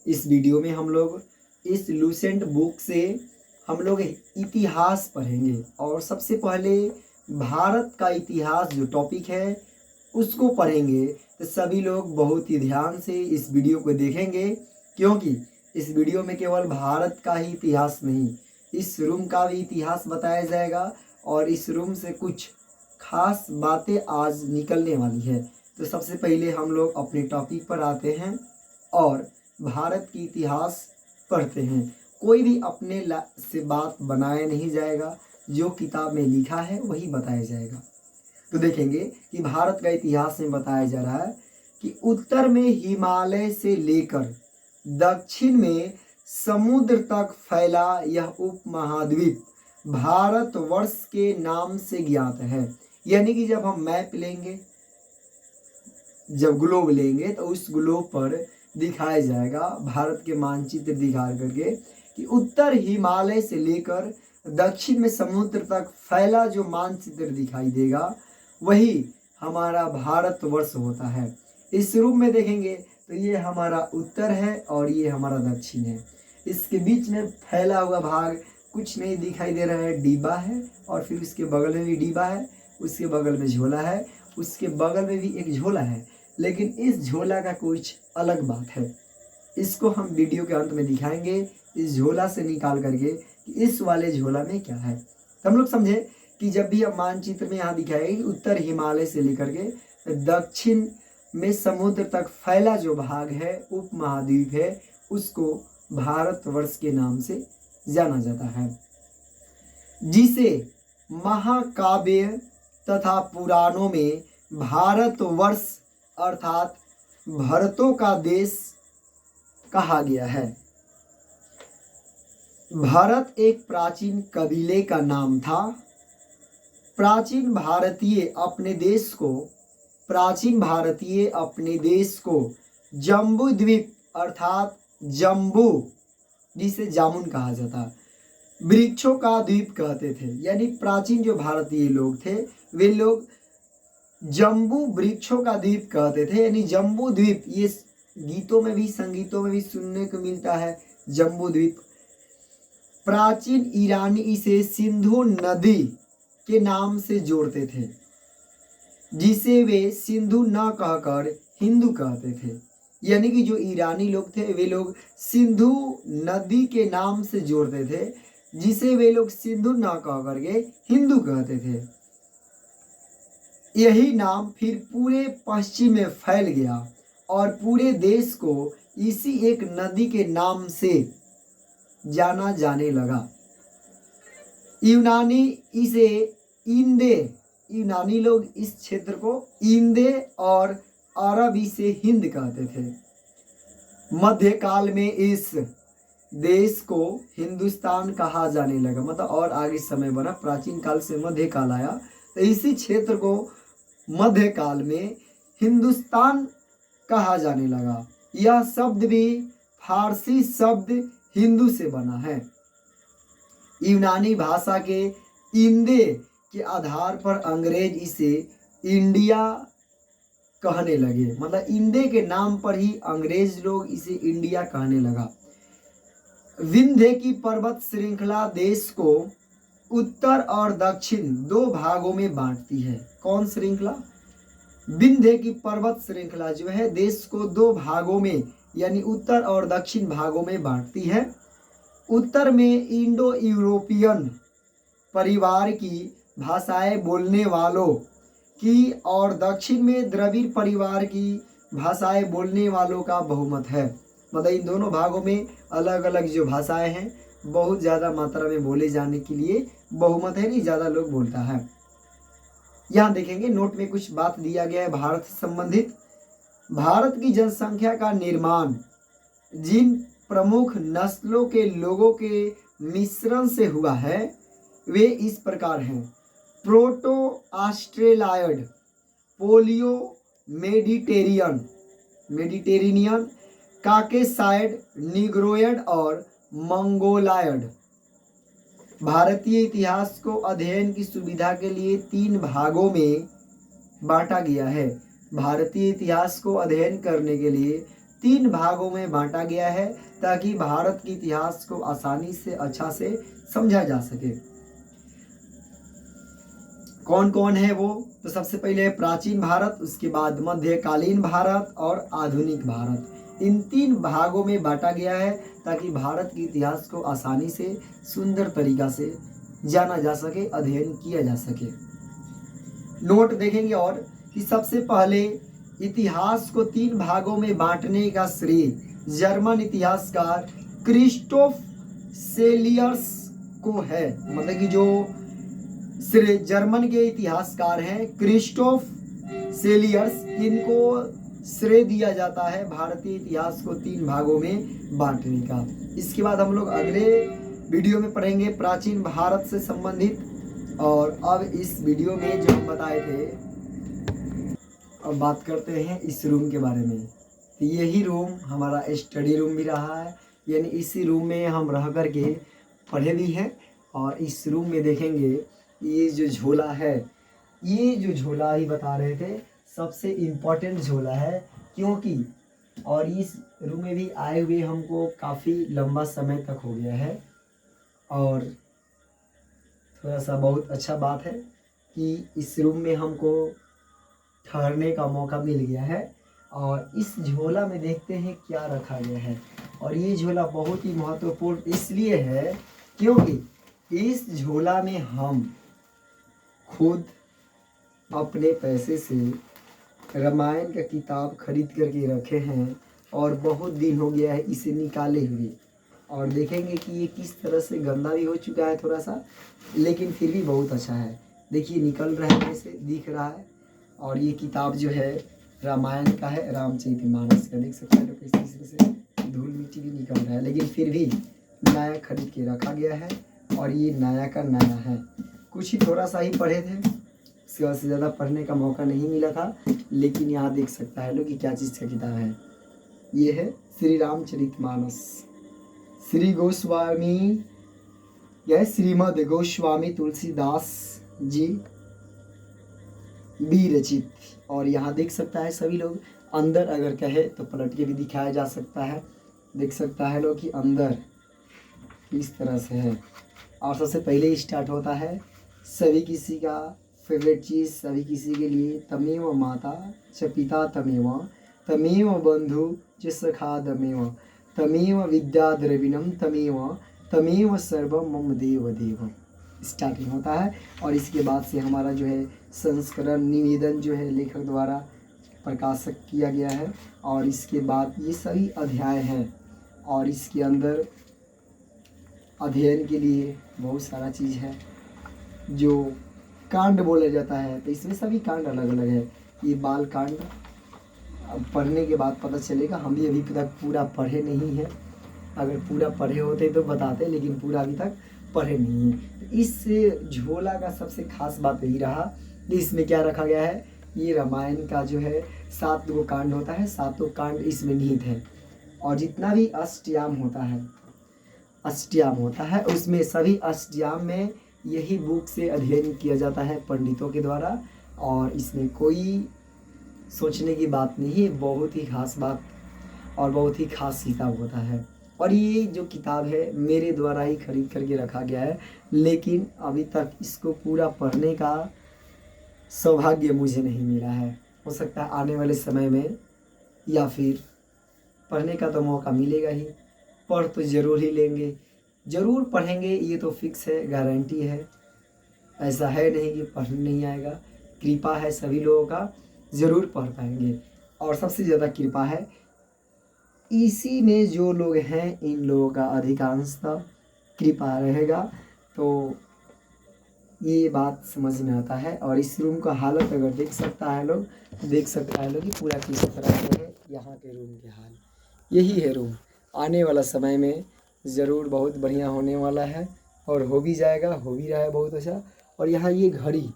इस वीडियो में हम लोग इस लूसेंट बुक से हम लोग इतिहास पढ़ेंगे और सबसे पहले भारत का इतिहास जो टॉपिक है उसको पढ़ेंगे। तो सभी लोग बहुत ही ध्यान से इस वीडियो को देखेंगे, क्योंकि इस वीडियो में केवल भारत का ही इतिहास नहीं, इस रूम का भी इतिहास बताया जाएगा और इस रूम से कुछ खास बातें आज निकलने वाली है। तो सबसे पहले हम लोग अपने टॉपिक पर आते हैं और भारत की इतिहास पढ़ते हैं। कोई भी अपने से बात बनाया नहीं जाएगा, जो किताब में लिखा है वही बताया जाएगा। तो देखेंगे कि भारत का इतिहास में बताया जा रहा है कि उत्तर में हिमालय से लेकर दक्षिण में समुद्र तक फैला यह उपमहाद्वीप भारतवर्ष के नाम से ज्ञात है। यानी कि जब हम मैप लेंगे, जब ग्लोब लेंगे तो उस ग्लोब पर दिखाया जाएगा, भारत के मानचित्र दिखा करके, कि उत्तर हिमालय से लेकर दक्षिण में समुद्र तक फैला जो मानचित्र दिखाई देगा वही हमारा भारतवर्ष होता है। इस रूप में देखेंगे तो ये हमारा उत्तर है और ये हमारा दक्षिण है। इसके बीच में फैला हुआ भाग कुछ नहीं दिखाई दे रहा है, डिब्बा है, और फिर उसके बगल में भी डिब्बा है, उसके बगल में झोला है, उसके बगल में भी एक झोला है। लेकिन इस झोला का कुछ अलग बात है, इसको हम वीडियो के अंत में दिखाएंगे, इस झोला से निकाल करके कि इस वाले झोला में क्या है। तो हम लोग समझे कि जब भी हम मानचित्र में यहाँ दिखाएंगे कि उत्तर हिमालय से लेकर के दक्षिण में समुद्र तक फैला जो भाग है, उपमहाद्वीप है, उसको भारतवर्ष के नाम से जाना जाता है, जिसे महाकाव्य तथा पुराणों में भारतवर्ष अर्थात भरतों का देश कहा गया है। भारत एक प्राचीन कबीले का नाम था। प्राचीन भारतीय अपने देश को जम्बू द्वीप अर्थात जम्बू, जिसे जामुन कहा जाता, वृक्षों का द्वीप कहते थे। यानी प्राचीन जो भारतीय लोग थे वे लोग जम्बू वृक्षों का द्वीप कहते थे। यानी जम्बू द्वीप, ये गीतों में भी संगीतों में भी सुनने को मिलता है, जम्बू द्वीप। प्राचीन ईरानी इसे सिंधु नदी के नाम से जोड़ते थे, जिसे वे सिंधु न कहकर हिंदू कहते थे। यानी कि जो ईरानी लोग थे वे लोग सिंधु नदी के नाम से जोड़ते थे, जिसे वे लोग सिंधु न कह करके हिंदू कहते थे। यही नाम फिर पूरे पश्चिम में फैल गया और पूरे देश को इसी एक नदी के नाम से जाना जाने लगा। यूनानी लोग इस क्षेत्र को इंदे और अरब इसे हिंद कहते थे। मध्यकाल में इस देश को हिंदुस्तान कहा जाने लगा, मतलब और आगे समय बना, प्राचीन काल से मध्यकाल आया तो इसी क्षेत्र को मध्यकाल में हिंदुस्तान कहा जाने लगा। यह शब्द भी फारसी शब्द हिंदू से बना है। यूनानी भाषा के इंदे के आधार पर अंग्रेज इसे इंडिया कहने लगे, मतलब इंदे के नाम पर ही अंग्रेज लोग इसे इंडिया कहने लगा। विंध्य की पर्वत श्रृंखला देश को उत्तर और दक्षिण दो भागों में बांटती है। कौन श्रृंखला? विंध्य की पर्वत श्रृंखला जो है देश को दो भागों में यानी उत्तर और दक्षिण भागों में बांटती है। उत्तर में इंडो यूरोपियन परिवार की भाषाएं बोलने वालों की और दक्षिण में द्रविड़ परिवार की भाषाएं बोलने वालों का बहुमत है। मतलब इन दोनों भागों में अलग अलग जो भाषाएं हैं बहुत ज़्यादा मात्रा में बोले जाने के लिए बहुमत है, नहीं ज़्यादा लोग बोलता है। यहाँ देखेंगे नोट में कुछ बात दिया गया है भारत से संबंधित। भारत की जनसंख्या का निर्माण जिन प्रमुख नस्लों के लोगों के मिश्रण से हुआ है वे इस प्रकार हैं: प्रोटो ऑस्ट्रेलायड, पोलियो मेडिटेरेनियन, काकेसाइड, निग्रोयड और मंगोलायड। भारतीय इतिहास को अध्ययन की सुविधा के लिए 3 भागों में बांटा गया है। भारतीय इतिहास को अध्ययन करने के लिए 3 भागों में बांटा गया है ताकि भारत के इतिहास को आसानी से अच्छा से समझा जा सके। कौन कौन है वो? तो सबसे पहले है प्राचीन भारत, उसके बाद मध्यकालीन भारत और आधुनिक भारत। इन 3 भागों में बांटा गया है ताकि भारत के इतिहास को आसानी से सुंदर तरीका से जाना जा सके, अध्ययन किया जा सके। नोट देखेंगे और कि सबसे पहले इतिहास को 3 भागों में बांटने का श्रेय जर्मन इतिहासकार क्रिस्टोफ सेलियर्स को है। मतलब कि जो जर्मन के इतिहासकार हैं क्रिस्टोफ सेलियर्स, इनको श्रेय दिया जाता है भारतीय इतिहास को 3 भागों में बांटने का। इसके बाद हम लोग अगले वीडियो में पढ़ेंगे प्राचीन भारत से संबंधित। और अब इस वीडियो में जो हम बताए थे, अब बात करते हैं इस रूम के बारे में। तो यही रूम हमारा स्टडी रूम भी रहा है, यानी इसी रूम में हम रह कर के पढ़े भी हैं। और इस रूम में देखेंगे ये जो झोला है, ये जो झोला ही बता रहे थे सबसे इम्पोर्टेंट झोला है, क्योंकि और इस रूम में भी आए हुए हमको काफ़ी लंबा समय तक हो गया है। और थोड़ा सा बहुत अच्छा बात है कि इस रूम में हमको ठहरने का मौका मिल गया है। और इस झोला में देखते हैं क्या रखा गया है। और ये झोला बहुत ही महत्वपूर्ण इसलिए है क्योंकि इस झोला में हम खुद अपने पैसे से रामायण का किताब खरीद करके रखे हैं और बहुत दिन हो गया है इसे निकाले हुए। और देखेंगे कि ये किस तरह से गंदा भी हो चुका है थोड़ा सा, लेकिन फिर भी बहुत अच्छा है। देखिए निकल रहा है, ऐसे दिख रहा है। और ये किताब जो है रामायण का है, रामचरितमानस का। देख सकते हैं तो किस तरह से धूल मिट्टी भी निकल रहा है, लेकिन फिर भी नया खरीद के रखा गया है। और ये नया का नया है। कुछ ही थोड़ा सा ही पढ़े थे, इससे ज़्यादा पढ़ने का मौका नहीं मिला था। लेकिन यहाँ देख सकता है लोग कि क्या चीज़ का किताब है। ये है श्री रामचरितमानस, श्री गोस्वामी, यह श्रीमद गोस्वामी तुलसीदास जी विरचित। और यहाँ देख सकता है सभी लोग, अंदर अगर कहे तो पलट के भी दिखाया जा सकता है। देख सकता है लोग कि अंदर किस तरह से है। और सबसे पहले स्टार्ट होता है सभी किसी का फेवरेट चीज़, सभी किसी के लिए, तमेव माता च पिता तमेव बंधु च सखा तमेव तमेव विद्या द्रविणम तमेव सर्वम मम देव देव, स्टार्टिंग होता है। और इसके बाद से हमारा जो है संस्करण निवेदन जो है लेखक द्वारा प्रकाशित किया गया है। और इसके बाद ये सभी अध्याय हैं। और इसके अंदर अध्ययन के लिए बहुत सारा चीज़ है जो कांड बोला जाता है। तो इसमें सभी कांड अलग अलग है। ये बाल कांड अब पढ़ने के बाद पता चलेगा, हम भी अभी तक पूरा पढ़े नहीं हैं। अगर पूरा पढ़े होते तो बताते, लेकिन पूरा अभी तक पढ़े नहीं हैं। इस झोला का सबसे खास बात यही रहा कि इसमें क्या रखा गया है। ये रामायण का जो है 7 गो कांड होता है, 7 कांड इसमें निहित है। और जितना भी अष्टयाम होता है उसमें सभी अष्टयाम में यही बुक से अध्ययन किया जाता है पंडितों के द्वारा। और इसमें कोई सोचने की बात नहीं है, बहुत ही खास बात और बहुत ही खास किताब होता है। और ये जो किताब है मेरे द्वारा ही खरीद करके रखा गया है, लेकिन अभी तक इसको पूरा पढ़ने का सौभाग्य मुझे नहीं मिला है। हो सकता है आने वाले समय में या फिर पढ़ने का तो मौका मिलेगा ही, पढ़ तो ज़रूर ही लेंगे, ज़रूर पढ़ेंगे, ये तो फिक्स है, गारंटी है। ऐसा है नहीं कि पढ़ने नहीं आएगा, कृपा है सभी लोगों का, ज़रूर पढ़ पाएंगे। और सबसे ज़्यादा कृपा है इसी में जो लोग हैं, इन लोगों का अधिकांशतः कृपा रहेगा। तो ये बात समझ में आता है। और इस रूम का हालत अगर देख सकता है लोग कि पूरा किस तरह से है। यहाँ के रूम के हाल यही है। रूम आने वाला समय में ज़रूर बहुत बढ़िया होने वाला है और हो भी जाएगा, हो भी रहा है बहुत अच्छा। और यहाँ ये घड़ी,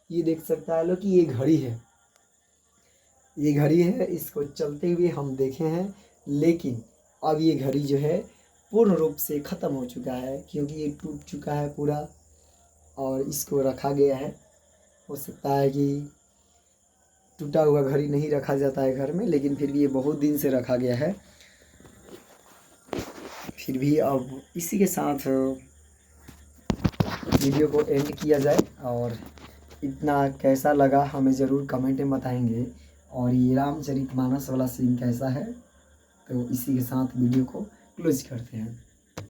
ये देख सकता है लोग कि ये घड़ी है, इसको चलते हुए हम देखे हैं। लेकिन अब ये घड़ी जो है पूर्ण रूप से ख़त्म हो चुका है, क्योंकि ये टूट चुका है पूरा और इसको रखा गया है। हो सकता है कि टूटा हुआ घड़ी नहीं रखा जाता है घर में, लेकिन फिर भी ये बहुत दिन से रखा गया है। फिर भी अब इसी के साथ वीडियो को एंड किया जाए, और इतना कैसा लगा हमें ज़रूर कमेंट में बताएंगे, और ये रामचरितमानस वाला सीन कैसा है। तो इसी के साथ वीडियो को क्लोज करते हैं।